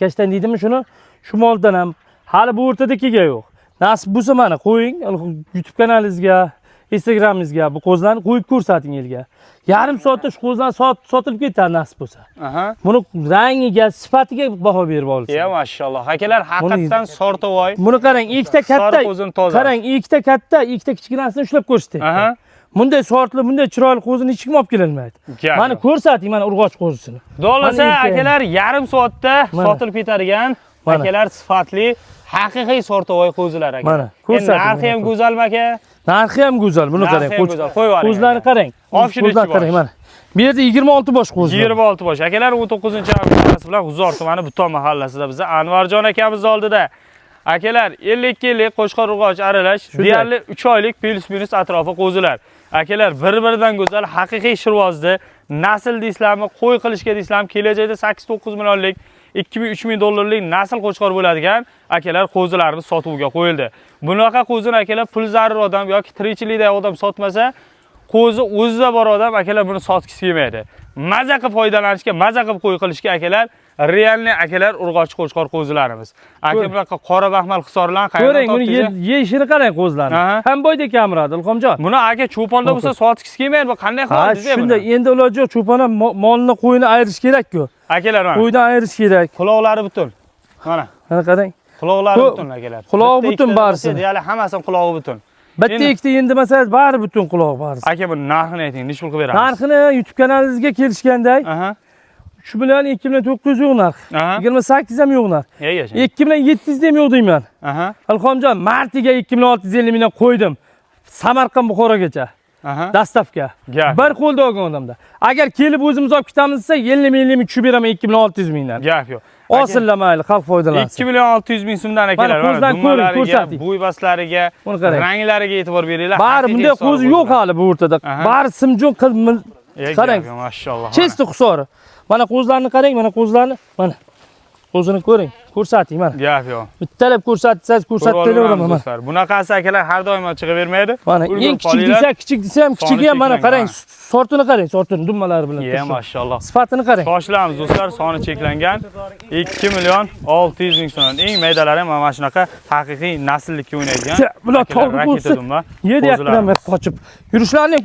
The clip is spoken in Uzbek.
Kashtan deydimi shuni? Shu moldan ham hali bu o'rtadagiga yo'q. Nasib bo'lsa mana qo'ying, YouTube kanalingizga, Instagramingizga bu qo'zlarni qo'yib ko'rsating elga. Yarim soatda shu qo'zlar sotilib ketadi nasib bo'lsa. Buni rangiga, sifatiga baho berib olasiz. Ya mashalloh. Akalar haqiqatan sortovoy. Buni qarang, ikkita katta, qarang, ikkita katta, ikkita kichkinasini ushlab ko'rsating. Bunday sortli, bunday chiroyli qo'zini hech kim olib kelolmaydi. Mana ko'rsating, mana urg'och qo'zisini. Dolasa akalar yarim soatda sotilib ketadigan akalar sifatli haqiqiy sortovoy qo'zilar aka. Mana ko'rsating. Narxi ham go'zalmi aka? Narxi ham go'zal. Buni qarang. Qo'zlarni qarang. Qo'zlarni qarang mana. Bu yerda 26 bosh qo'z. 26 bosh. Akalar 19-avgust bilan G'uzor tumani Buton mahallasida biz Anvarjon akamiz oldida. Akalar 52 yillik Qo'shqor urg'och aralash, deyarli 3 oylik plus-minus atrofi qo'zilar. Akalar bir-biridan go'zal, haqiqiy shirvozda nasl deysizlarmi, qo'y qilishga deysizlarmi, kelajakda 8-9 millionlik, 2000-3000 dollarlik nasl qo'chqor bo'ladigan akalar qo'zilarimiz sotuvga qo'yildi. Bunaqa qo'zini akalar pul zarur odam yoki tirikchilikdagi odam sotmasa, qo'zi o'zida bor odam akalar buni sotgisi kelmaydi. Maza qilib foydalanishga, maza qilib qo'y qilishga akalar realni akalar urg'och qo'chqor qo'zilarimiz. Aka bunaqa qora baxmal hisorlan qayerdan topdingiz? Ko'ring, buni yeyishini qarang qo'zlarni. Ham boydek kamradi, Ilhomjon. Buni aka cho'ponda bo'lsa sotgisi kelmaydi, bu qanday holat desa buni? Shunda endi iloji yo'q, cho'pon ham molni qo'yini ayirish kerak-ku. Akalar mana. Qo'ydan ayirish kerak. Quloqlari butun. Mana. Mana qarang. Quloqlari butun akalar. Quloq butun barisi. Deyarli hammasini qulog'i butun. Bitta ikkita endi masalan bari butun quloq barisi. Aka buni narxini ayting, nechta pul qilib beramiz? Narxini YouTube kanalingizga kelishganday. 3 million 2900 yo'q narx. 28 ham yo'q narx. 2 million 700 ham yo'q deyman. Ilhomjon, martiga 2 million 650 mingdan qo'ydim. Samarqand Buxorogacha. Dastavka. Bir qo'lda olgan odamda. Agar kelib o'zimiz olib ketamiz desa 50 ming tushib beraman 2 million 600 mingdan. Gap yo'q. Osillar mayli, xalq foydalansin. 2 million 600 ming so'mdan akalar. Ko'zdan ko'ring, ko'rsating. Bo'ybaslariga, ranglariga e'tibor beringlar. Bari bunday qo'zi yo'q hali bu o'rtada. Bari simjon qarang. Mashalloh. Chesti qusori. Mana qo'zlarni qarang, mana qo'zlarni. Mana. Qo'zini ko'ring, ko'rsating mana. Gap yo'q. Bittalab ko'rsatsangiz ko'rsataveraman mana. Bunaqasi akalar har doim chiqib bermaydi. Mana eng kichik desa, kichik desa ham kichigi ham mana qarang. Sortini qarang, sortini dummalari bilan. Ya mashalloh. Sifatini qarang. Shoshilamiz do'stlar, soni cheklangan 2 million 600 ming so'm. Eng maydalari ham mana shunaqa haqiqiy nasllikka o'ynaydigan. Bular to'g'ri bo'lsa, yer yaqindan qochib yurishlarini ham